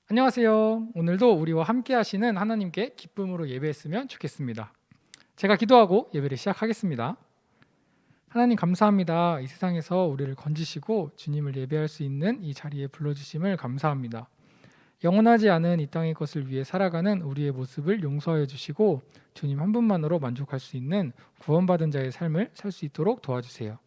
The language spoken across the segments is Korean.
안녕하세요. 오늘도 우리와 함께 하시는 하나님께 기쁨으로 예배했으면 좋겠습니다. 제가 기도하고 예배를 시작하겠습니다. 하나님 감사합니다. 이 세상에서 우리를 건지시고 주님을 예배할 수 있는 이 자리에 불러주심을 감사합니다. 영원하지 않은 이 땅의 것을 위해 살아가는 우리의 모습을 용서하여 주시고 주님 한 분만으로 만족할 수 있는 구원받은 자의 삶을 살 수 있도록 도와주세요.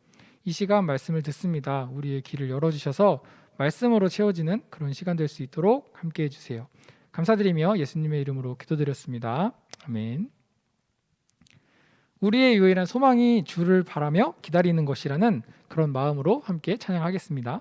이 시간 말씀을 듣습니다. 우리의 귀를 열어주셔서 말씀으로 채워지는 그런 시간 될 수 있도록 함께 해주세요. 감사드리며 예수님의 이름으로 기도드렸습니다. 아멘. 우리의 유일한 소망이 주를 바라며 기다리는 것이라는 그런 마음으로 함께 찬양하겠습니다.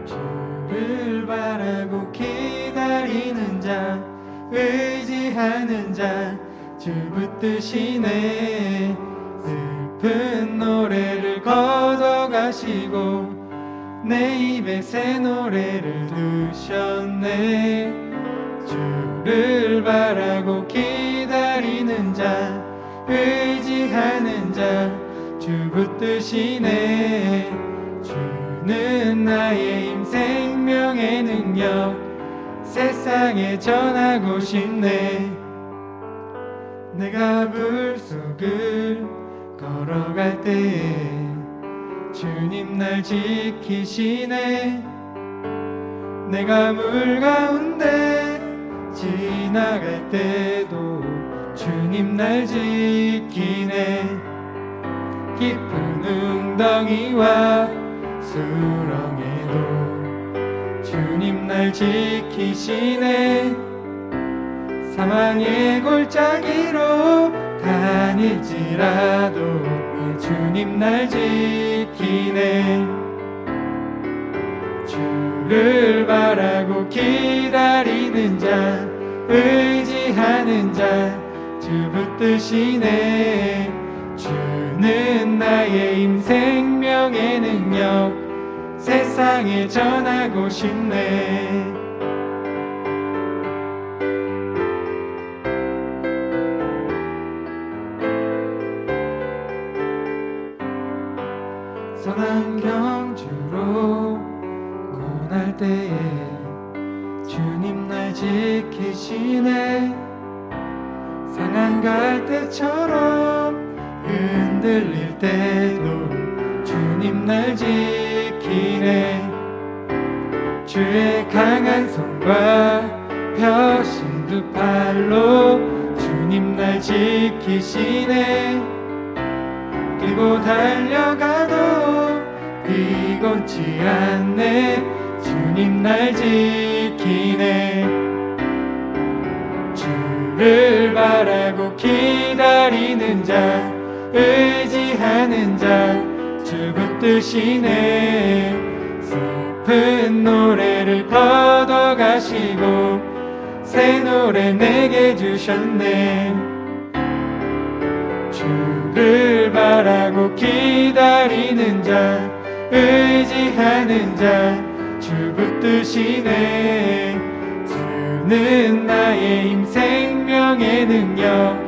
주를 바라고 기다리는 자, 의지하는 자, 주 붙드시네. 슬픈 노래를 걷어가시고 내 입에 새 노래를 두셨네. 주를 바라고 기다리는 자, 의지하는 자, 주 붙드시네. 주는 나의 힘, 생명의 능력, 세상에 전하고 싶네. 내가 물속을 걸어갈 때에 주님 날 지키시네. 내가 물 가운데 지나갈 때도 주님 날 지키네. 깊은 웅덩이와 수렁에도 주님 날 지키시네. 사망의 골짜기로 다닐지라도 주님 날 지키네. 주를 바라고 기다리는 자, 의지하는 자, 주 붙드시네. 주는 나의 힘, 생명의 능력, 세상에 전하고 싶네. 선한 경주로 고날 때에 주님 날 지키시네. 상한 갈대처럼 흔들릴 때도 주님 날 지키네. 주의 강한 손과 펴신 두 팔로 주님 날 지키시네. 뛰고 달려가도 비곤치 않네. 주님 날 지키네. 주를 바라고 기다리는 자, 의지하는 자, 주 붙드시네. 슬픈 노래를 걷어가시고 새 노래 내게 주셨네. 주를 바라고 기다리는 자, 의지하는 자, 주 붙드시네. 주는 나의 힘, 생명의 능력,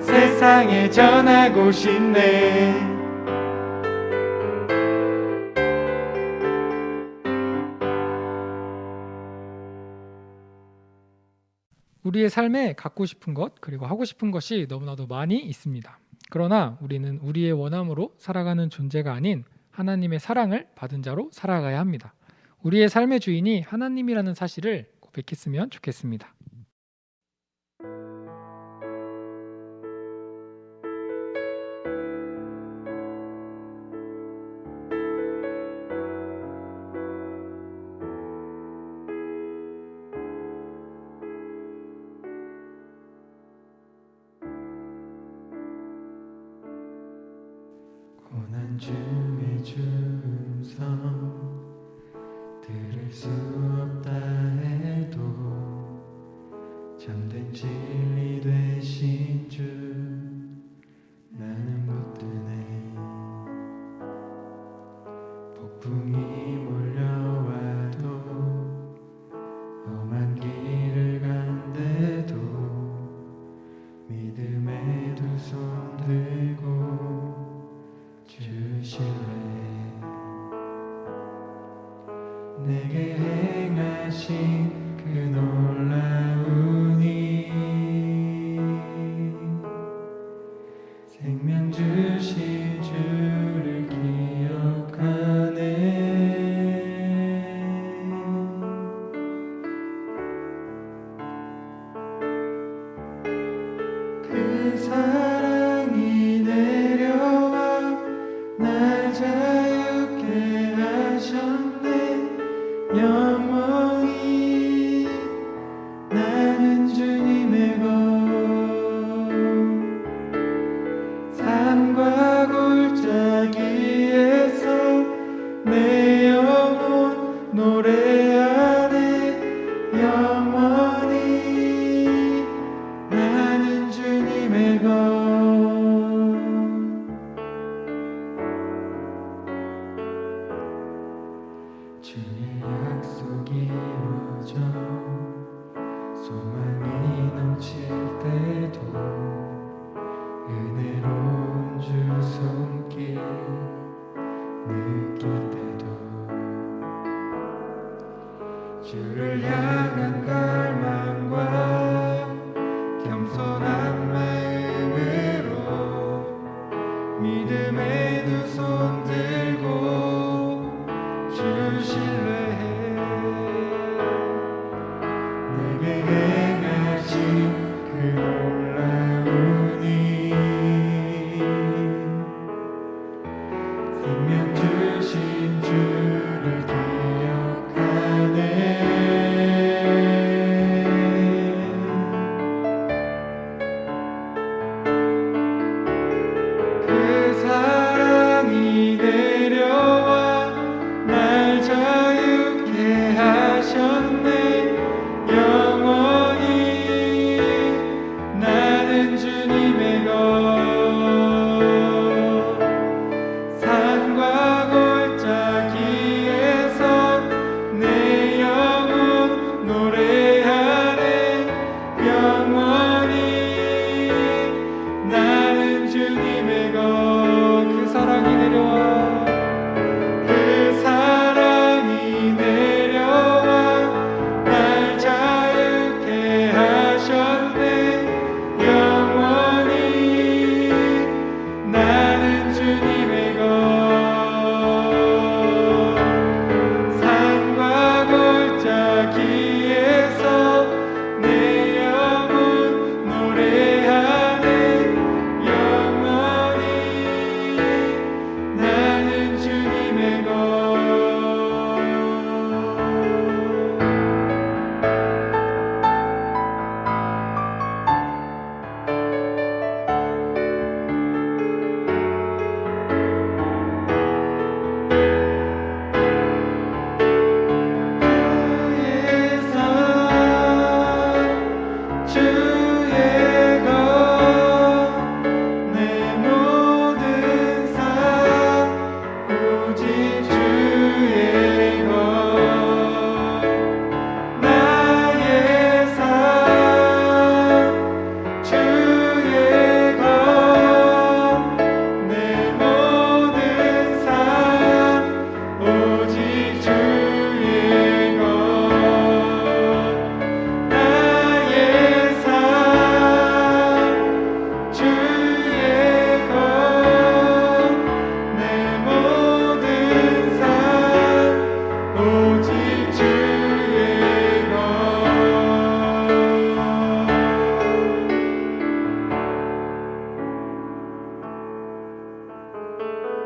세상에 전하고 싶네. 우리의 삶에 갖고 싶은 것 그리고 하고 싶은 것이 너무나도 많이 있습니다. 그러나 우리는 우리의 원함으로 살아가는 존재가 아닌 하나님의 사랑을 받은 자로 살아가야 합니다. 우리의 삶의 주인이 하나님이라는 사실을 고백했으면 좋겠습니다. 고난 중에 주음성 들을 수 없다 해도 참된 진리 되신 주 나는 붙드네. 폭풍이 몰려와도 험한 길을 간대도 믿음 믿음의 두 손 들고 주실래. 내게 행하신 그 놀라운 일, 생명 주신 주를 기억하네. 그 사랑이 내려와 날 자유케 하셨네. 영원히 나는 주님의 것. 산과 골짜기에서 내 영혼 노래하네. 영원히 나는 주님의 것. 주의 약속이 이루어져 소망이 넘칠 때도 은혜로운 주 손길 느낄 때도 주를 향한 갈망과 겸손한 마음으로 믿음의 두 손 들고 주실래. 내게 행하신 그 놀라운 일, 생명 주신 주를 기억하네. 그 사랑이 내려와 날 자유케 하셨네. 영원히 나는 주님의 것. 산과 골짜기에서 내 영혼 노래하네. 영원히 나는 주님의 것. 그 사랑이 내려와 그 사랑이 내려와 날 자유케 하셨네. 영원히 나는 주님의 것. 산과 골짜기에서 내 영혼 노래하네. 영원히 나는 주님의 것. 주의 것, 내 모든 삶 오직 주의 것. 나의 삶 주의 것, 내 모든 삶 오직 주의 것. 나의 삶 주의 것, 내 모든 삶 오직 주의 것.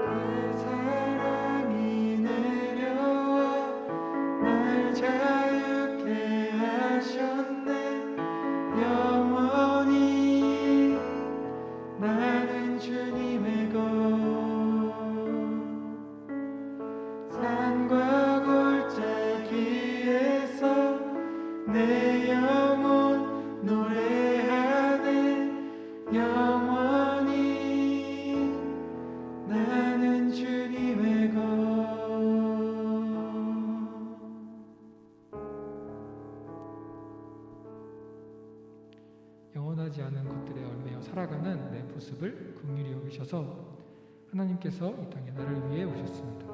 그 사랑이 내려와 날 자유케 하셨네. 영원히 나는 주님의 것. 산과 골짜기에서 내 영혼 노래하네. 영원히 나는 주님의 것. 영원하지 않은 것들에 얽매여 살아가는 살아가는 내 모습을 긍휼히 여기셔서 하나님께서 이 땅에 나를 위해 오셨습니다.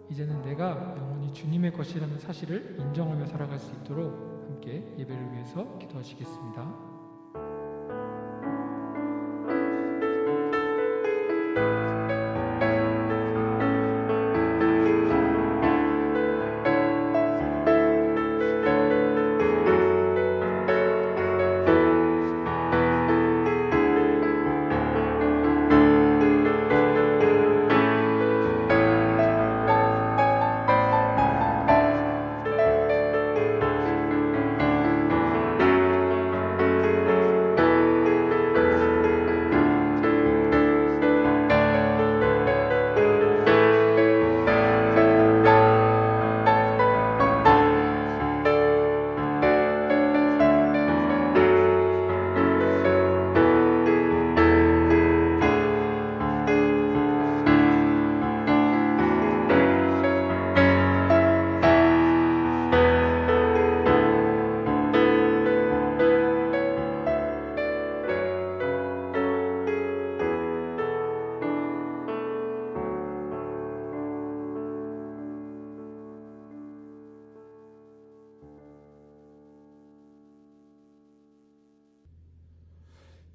이제는 내가 영원히 주님의 것이라는 사실을 인정하며 살아갈 수 있도록 함께 예배를 위해서 기도하시겠습니다.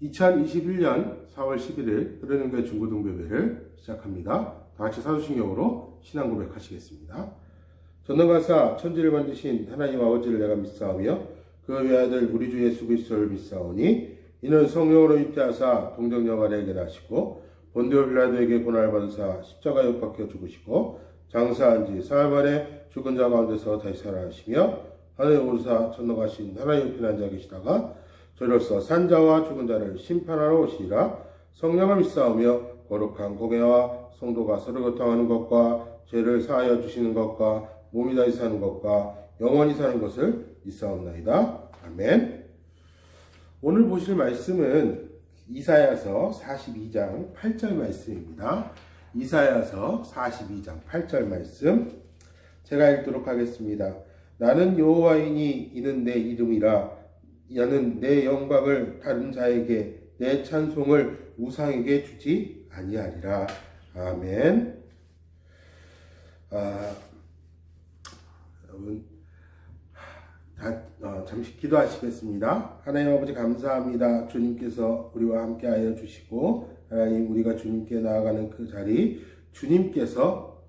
(2021년 4월 11일) 흐르는교회 중고등부예배를 시작합니다. 다같이 사도신경으로 신앙 고백하시겠습니다. 전능하사 천지를 만드신 하나님 아버지를 내가 믿사오며 그 외아들 우리 주 예수 그리스도를 믿사오니 이는 성령으로 잉태하사 동정녀 마리아에게 나시고 본디오 빌라도에게 고난을 받으사 십자가에 못 박혀 죽으시고 장사한 지 사흘 만에 죽은 자 가운데서 다시 살아나시며 하늘에 오르사 전능하신 하나님 옆에 앉아 계시다가 저로서 산자와 죽은 자를 심판하러 오시리라. 성령을 믿사오며 거룩한 공예와 성도가 서로 교통하는 것과 죄를 사하여 주시는 것과 몸이 다시 사는 것과 영원히 사는 것을 믿사옵나이다. 아멘. 오늘 보실 말씀은 이사야서 42장 8절 말씀입니다. 이사야서 42장 8절 말씀 제가 읽도록 하겠습니다. 나는 여호와이니 이는 내 이름이라. 나는 내 영광을 다른 자에게 내 찬송을 우상에게 주지 아니하리라. 아멘. 여러분 잠시 기도하시겠습니다. 하나님 아버지 감사합니다. 주님께서 우리와 함께하여 주시고 하나님 우리가 주님께 나아가는 그 자리 주님께서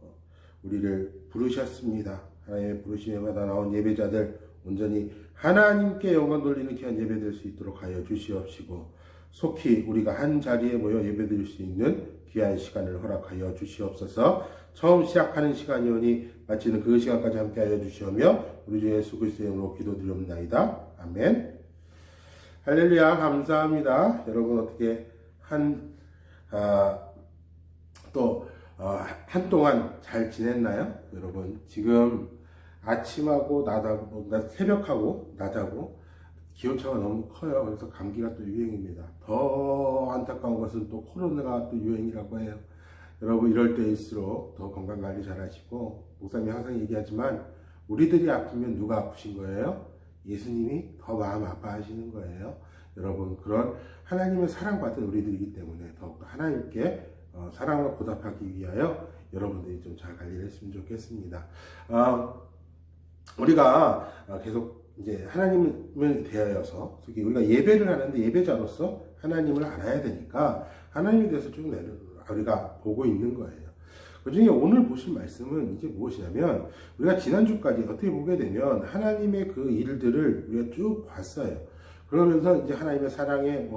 우리를 부르셨습니다. 하나님의 부르심에 받아 나온 예배자들 온전히 하나님께 영광 돌리는 귀한 예배될 수 있도록 하여 주시옵시고 속히 우리가 한 자리에 모여 예배드릴 수 있는 귀한 시간을 허락하여 주시옵소서. 처음 시작하는 시간이오니 마치는 그 시간까지 함께하여 주시오며 우리 주 예수 그리스도의 이름으로 기도드리옵나이다. 아멘. 할렐루야. 감사합니다. 여러분 어떻게 한동안 잘 지냈나요? 여러분 지금 아침하고 낮하고 새벽하고 낮하고 기온차가 너무 커요. 그래서 감기가 또 유행입니다. 더 안타까운 것은 또 코로나가 또 유행이라고 해요. 여러분 이럴 때일수록 더 건강관리 잘 하시고 목사님이 항상 얘기하지만 우리들이 아프면 누가 아프신 거예요? 예수님이 더 마음 아파하시는 거예요. 여러분 그런 하나님의 사랑받은 우리들이기 때문에 더욱더 하나님께 사랑을 보답하기 위하여 여러분들이 좀 잘 관리를 했으면 좋겠습니다. 우리가 계속 이제 하나님을 대하여서 특히 우리가 예배를 하는데 예배자로서 하나님을 알아야 되니까 하나님에 대해서 쭉 우리가 보고 있는 거예요. 그 중에 오늘 보실 말씀은 이제 무엇이냐면 우리가 지난주까지 어떻게 보게 되면 하나님의 그 일들을 우리가 쭉 봤어요. 그러면서 이제 하나님의 사랑의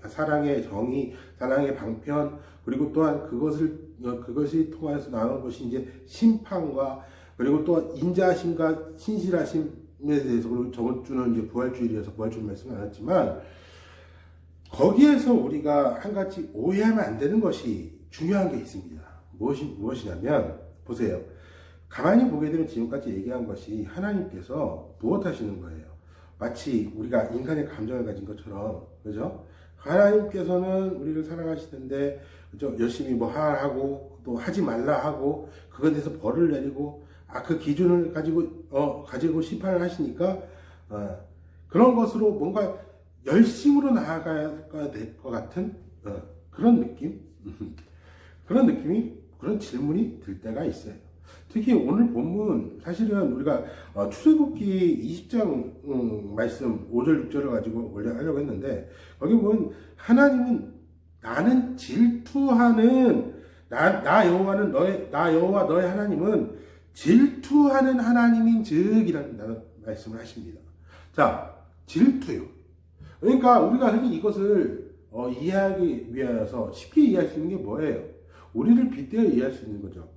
사랑의 정의, 사랑의 방편, 그리고 또한 그것이 통하여서 나오는 것이 이제 심판과 그리고 또 인자하심과 신실하심에 대해서 그리고 저번 주는 이제 부활주일이어서 부활주일 말씀을 안 했지만 거기에서 우리가 한 가지 오해하면 안 되는 것이 중요한 게 있습니다. 무엇이냐면 보세요. 가만히 보게 되면 지금까지 얘기한 것이 하나님께서 무엇 하시는 거예요? 마치 우리가 인간의 감정을 가진 것처럼 그죠? 하나님께서는 우리를 사랑하시는데 그죠? 열심히 하고 또 하지 말라 하고 그것에 대해서 벌을 내리고 그 기준을 가지고 심판을 하시니까 그런 것으로 뭔가 열심으로 나아가야 될 것 같은 그런 느낌? 그런 느낌이, 그런 질문이 들 때가 있어요. 특히 오늘 본문, 사실은 우리가 출애굽기 20장 말씀 5절 6절을 가지고 원래 하려고 했는데, 거기 보면 하나님은 나는 질투하는, 나 여호와 너의 하나님은 질투하는 하나님인즉이라는 말씀을 하십니다. 자, 질투요. 그러니까 우리가 흔히 이것을 이해하기 위해서 쉽게 이해할 수 있는 게 뭐예요? 우리를 빗대어 이해할 수 있는 거죠.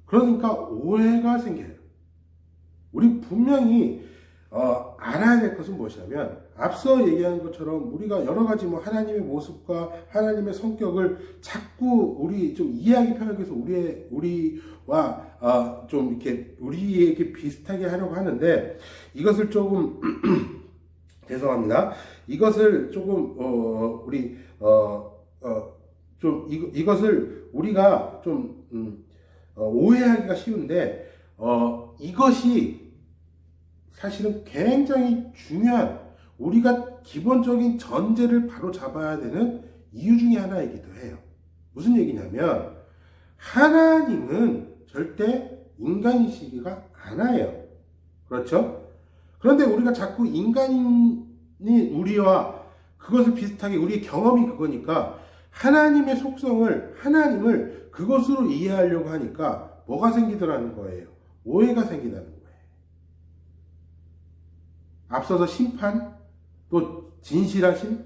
그러니까 오해가 생겨요. 우리 분명히 알아야 될 것은 무엇이냐면, 앞서 얘기한 것처럼 우리가 여러 가지 하나님의 모습과 하나님의 성격을 자꾸 우리 좀 이해하기 편하게 해서 우리와 좀 이렇게 우리에게 비슷하게 하려고 하는데, 이것을 조금 죄송합니다. 이것을 조금 이것을 우리가 좀 오해하기가 쉬운데, 이것이 사실은 굉장히 중요한, 우리가 기본적인 전제를 바로 잡아야 되는 이유 중에 하나이기도 해요. 무슨 얘기냐면, 하나님은 절대 인간이시기가 않아요. 그렇죠? 그런데 우리가 자꾸 인간이 우리와 그것을 비슷하게, 우리의 경험이 그거니까 하나님의 속성을, 하나님을 그것으로 이해하려고 하니까 뭐가 생기더라는 거예요? 오해가 생기다는 거예요. 앞서서 심판, 또 진실하심,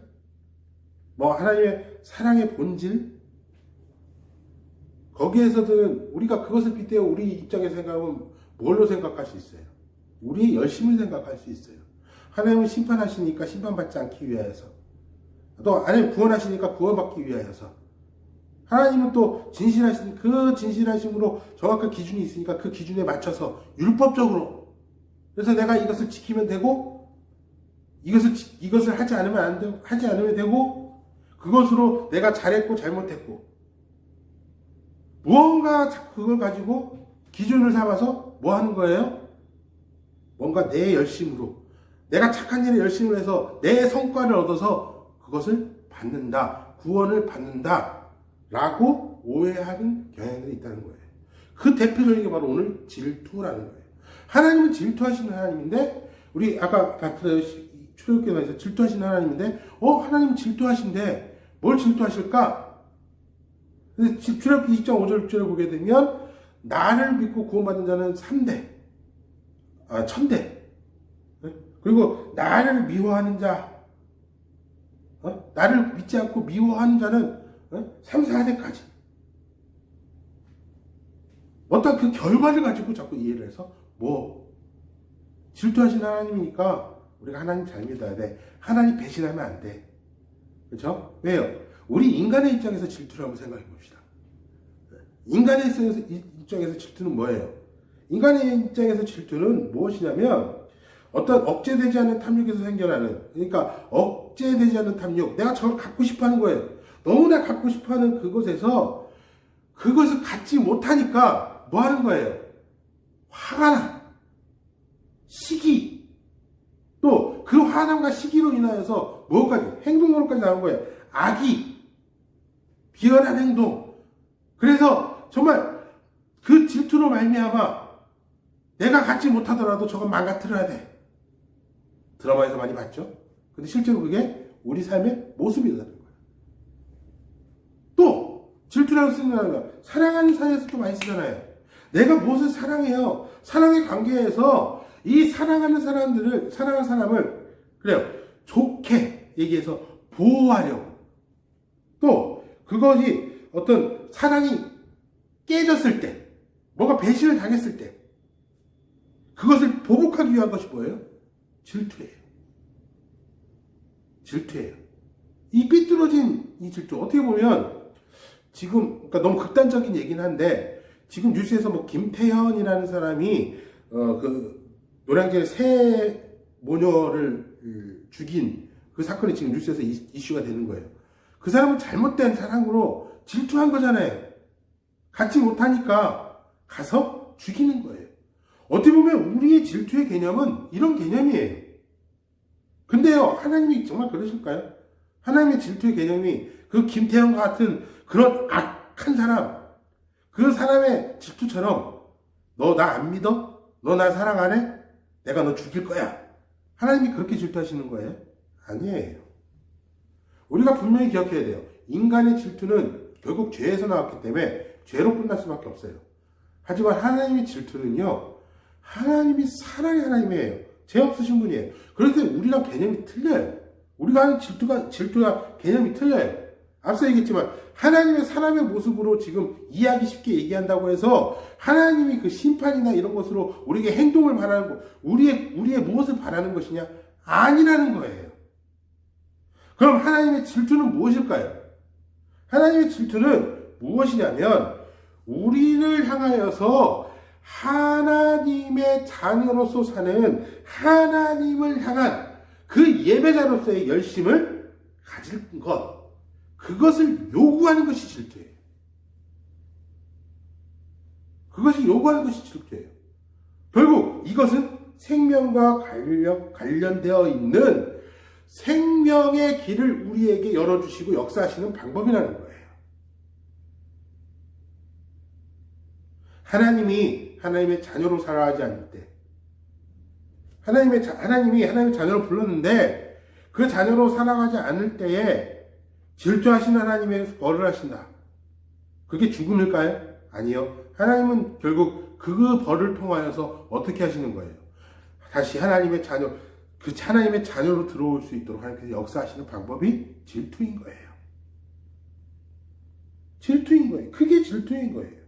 하나님의 사랑의 본질, 거기에서든 우리가 그것을 빗대어 우리 입장에서 생각하면 뭘로 생각할 수 있어요? 우리의 열심을 생각할 수 있어요. 하나님은 심판하시니까 심판받지 않기 위하여서, 또 하나님 구원하시니까 구원받기 위하여서, 하나님은 또 진실하신, 그 진실하심으로 정확한 기준이 있으니까 그 기준에 맞춰서 율법적으로, 그래서 내가 이것을 지키면 되고, 이것을 하지 않으면 되고, 그것으로 내가 잘했고 잘못했고, 무언가 그걸 가지고 기준을 삼아서 뭐 하는 거예요? 뭔가 내 열심으로, 내가 착한 일에 열심을 해서 내 성과를 얻어서 그것을 받는다, 구원을 받는다 라고 오해하는 경향들이 있다는 거예요. 그 대표적인 게 바로 오늘 질투라는 거예요. 하나님은 질투하시는 하나님인데, 우리 아까 출애굽기에서 질투하시는 하나님인데, 하나님은 질투하신데 뭘 질투하실까? 출애굽기 20장 5절 6절을 보게 되면, 나를 믿고 구원받은 자는 1000대, 그리고 나를 미워하는 자, 나를 믿지 않고 미워하는 자는 3, 4대까지. 어떤 그 결과를 가지고 자꾸 이해를 해서, 질투하신 하나님이니까 우리가 하나님 잘 믿어야 돼. 하나님 배신하면 안 돼. 그렇죠? 왜요? 우리 인간의 입장에서 질투를 한번 생각해 봅시다. 인간의 입장에서 질투는 뭐예요? 인간의 입장에서 질투는 무엇이냐면, 어떤 억제되지 않는 탐욕에서 생겨나는, 그러니까 억제되지 않는 탐욕, 내가 저걸 갖고 싶어 하는 거예요. 너무나 갖고 싶어 하는 그것에서 그것을 갖지 못하니까 뭐 하는 거예요? 화가 나. 시기. 또 그 화남과 시기로 인하여서 뭐까지? 행동으로까지 나온 거예요. 악의. 비열한 행동. 그래서 정말 그 질투로 말미암아 내가 갖지 못하더라도 저건 망가뜨려야 돼. 드라마에서 많이 봤죠? 근데 실제로 그게 우리 삶의 모습이라는 거예요. 또 질투라고 쓰는 단어가 사랑하는 사이에서도 많이 쓰잖아요. 내가 무엇을 사랑해요? 사랑의 관계에서 이 사랑하는 사람을 그래요, 좋게 얘기해서 보호하려고, 또 그것이 어떤 사랑이 깨졌을 때, 뭔가 배신을 당했을 때 그것을 보복하기 위한 것이 뭐예요? 질투예요. 이 삐뚤어진 이 질투, 어떻게 보면 지금, 그러니까 너무 극단적인 얘기는 한데, 지금 뉴스에서 김태현이라는 사람이 그 노량진의 새 모녀를 죽인 그 사건이 지금 뉴스에서 이슈가 되는 거예요. 그 사람은 잘못된 사랑으로 질투한 거잖아요. 갖지 못하니까 가서 죽이는 거예요. 어떻게 보면 우리의 질투의 개념은 이런 개념이에요. 근데요, 하나님이 정말 그러실까요? 하나님의 질투의 개념이 그 김태형과 같은 그런 악한 사람, 그 사람의 질투처럼 너 나 안 믿어? 너 나 사랑 안 해? 내가 너 죽일 거야. 하나님이 그렇게 질투하시는 거예요? 아니에요. 우리가 분명히 기억해야 돼요. 인간의 질투는 결국 죄에서 나왔기 때문에 죄로 끝날 수밖에 없어요. 하지만 하나님의 질투는요, 하나님이 사랑의 하나님이에요. 죄 없으신 분이에요. 그런데 우리랑 개념이 틀려요. 우리가 하는 질투가 개념이 틀려요. 앞서 얘기했지만 하나님의 사람의 모습으로 지금 이해하기 쉽게 얘기한다고 해서 하나님이 그 심판이나 이런 것으로 우리에게 행동을 바라는 거, 우리의 무엇을 바라는 것이냐? 아니라는 거예요. 그럼 하나님의 질투는 무엇일까요? 하나님의 질투는 무엇이냐면 우리를 향하여서 하나님의 자녀로서 사는 하나님을 향한 그 예배자로서의 열심을 가질 것, 그것을 요구하는 것이 질투예요. 그것이 요구하는 것이 질투예요. 결국 이것은 생명과 관련되어 있는 생명의 길을 우리에게 열어주시고 역사하시는 방법이라는 거예요. 하나님이 하나님의 자녀로 살아가지 않을 때, 하나님이 하나님의 자녀로 불렀는데 그 자녀로 살아가지 않을 때에 질투하신 하나님의 벌을 하신다. 그게 죽음일까요? 아니요. 하나님은 결국 그 벌을 통하여서 어떻게 하시는 거예요? 다시 하나님의 자녀로 들어올 수 있도록 하나님께서 역사하시는 방법이 질투인 거예요. 질투인 거예요. 그게 질투인 거예요.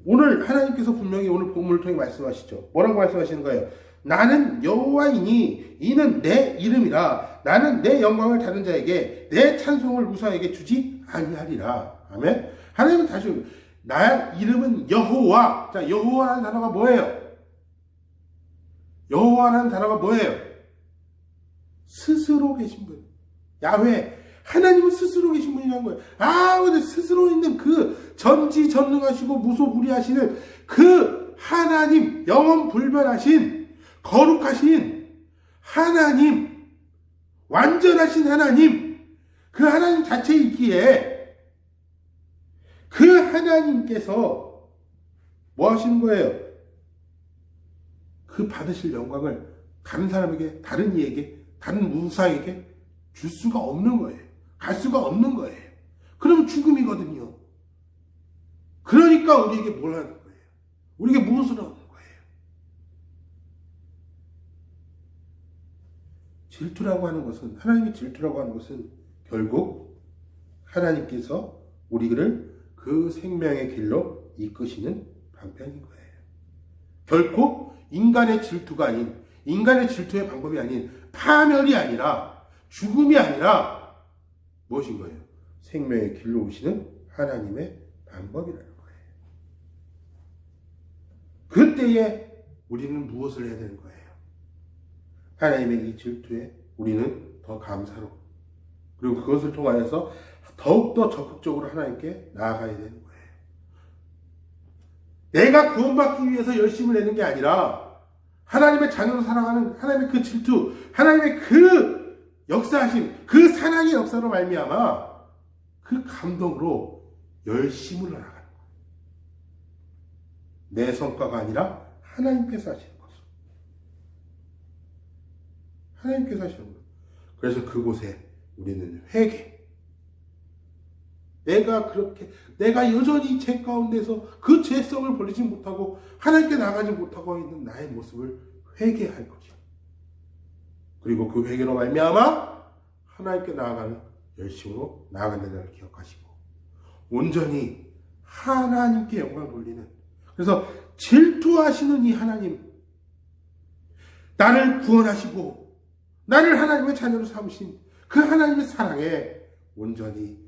오늘 하나님께서 분명히 오늘 본문을 통해 말씀하시죠. 뭐라고 말씀하시는 거예요? 나는 여호와이니 이는 내 이름이라. 나는 내 영광을 다른 자에게 내 찬송을 우상에게 주지 아니하리라. 아멘. 하나님은 다시 나의 이름은 여호와. 자, 여호와라는 단어가 뭐예요? 여호와라는 단어가 뭐예요? 스스로 계신 분. 야훼. 하나님은 스스로 계신 분이라는 거예요. 근데 스스로 있는 그 전지전능하시고 무소불위하시는 그 하나님, 영원불변하신 거룩하신 하나님, 완전하신 하나님, 그 하나님 자체이기에 그 하나님께서 뭐 하시는 거예요? 그 받으실 영광을 다른 사람에게, 다른 이에게, 다른 우상에게 줄 수가 없는 거예요. 갈 수가 없는 거예요. 그러면 죽음이거든요. 그러니까 우리에게 뭘 하는 거예요? 우리에게 무엇을 하는 거예요? 질투라고 하는 것은, 하나님의 질투라고 하는 것은 결국 하나님께서 우리를 그 생명의 길로 이끄시는 방편인 거예요. 결코 인간의 질투가 아닌, 인간의 질투의 방법이 아닌 파멸이 아니라, 죽음이 아니라 무엇인 거예요? 생명의 길로 오시는 하나님의 방법이라는 거예요. 그때에 우리는 무엇을 해야 되는 거예요? 하나님의 이 질투에 우리는 더 감사로, 그리고 그것을 통하여서 더욱더 적극적으로 하나님께 나아가야 되는 거예요. 내가 구원받기 위해서 열심을 내는 게 아니라 하나님의 자녀로 살아가는 하나님의 그 질투, 하나님의 그 역사하신 그 사랑의 역사로 말미암아 그 감동으로 열심을 나아가는 거예요. 내 성과가 아니라 하나님께서 하시는 것으로. 하나님께서 하시는 거예요. 그래서 그곳에 우리는 회개. 내가 여전히 죄 가운데서 그 죄성을 버리지 못하고 하나님께 나가지 못하고 있는 나의 모습을 회개할 것이요. 그리고 그 회개로 말미암아 하나님께 나아가는 열심으로 나아간다는 것을 기억하시고 온전히 하나님께 영광을 돌리는, 그래서 질투하시는 이 하나님, 나를 구원하시고 나를 하나님의 자녀로 삼으신 그 하나님의 사랑에 온전히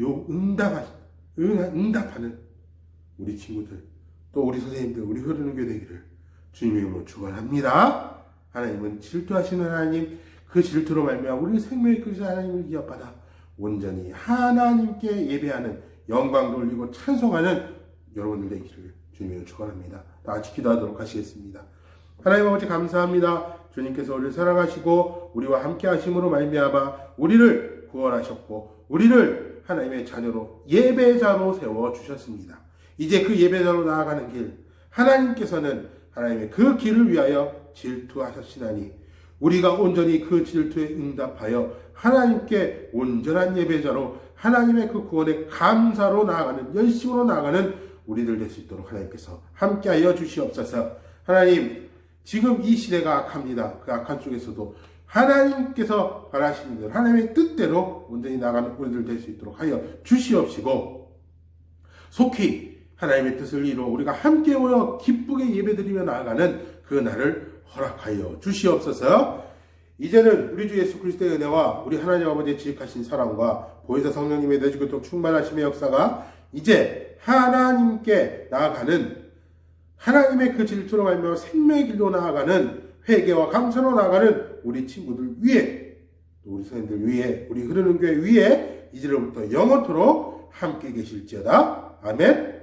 응답하는 우리 친구들, 또 우리 선생님들, 우리 흐르는 교회 되기를 주님의 이름으로 축원합니다. 하나님은 질투하시는 하나님, 그 질투로 말미암아 우리 생명의 끝이 하나님을 기업받아 온전히 하나님께 예배하는, 영광 돌리고 찬송하는 여러분들 되기를 주님의 축원합니다. 다 같이 기도하도록 하시겠습니다. 하나님 아버지 감사합니다. 주님께서 우리를 사랑하시고 우리와 함께 하심으로 말미암아 우리를 구원하셨고 우리를 하나님의 자녀로 예배자로 세워주셨습니다. 이제 그 예배자로 나아가는 길, 하나님께서는 하나님의 그 길을 위하여 질투하셨으나니 우리가 온전히 그 질투에 응답하여 하나님께 온전한 예배자로 하나님의 그 구원의 감사로 나아가는, 열심으로 나아가는 우리들 될 수 있도록 하나님께서 함께하여 주시옵소서. 하나님, 지금 이 시대가 악합니다. 그 악한 쪽에서도 하나님께서 바라시는 대로 하나님의 뜻대로 온전히 나아가는 우리들 될 수 있도록 하여 주시옵시고, 속히 하나님의 뜻을 이루어 우리가 함께 모여 기쁘게 예배드리며 나아가는 그 날을 허락하여 주시옵소서. 이제는 우리 주 예수 그리스도의 은혜와 우리 하나님 아버지의 지극하신 사랑과 보혜사 성령님의 내주교통 충만하심의 역사가 이제 하나님께 나아가는, 하나님의 그 질투로 말미암아 생명의 길로 나아가는, 회개와 감사로 나아가는 우리 친구들 위에, 또 우리 선생님들 위에, 우리 흐르는 교회 위에 이제로부터 영원토록 함께 계실지어다. 아멘.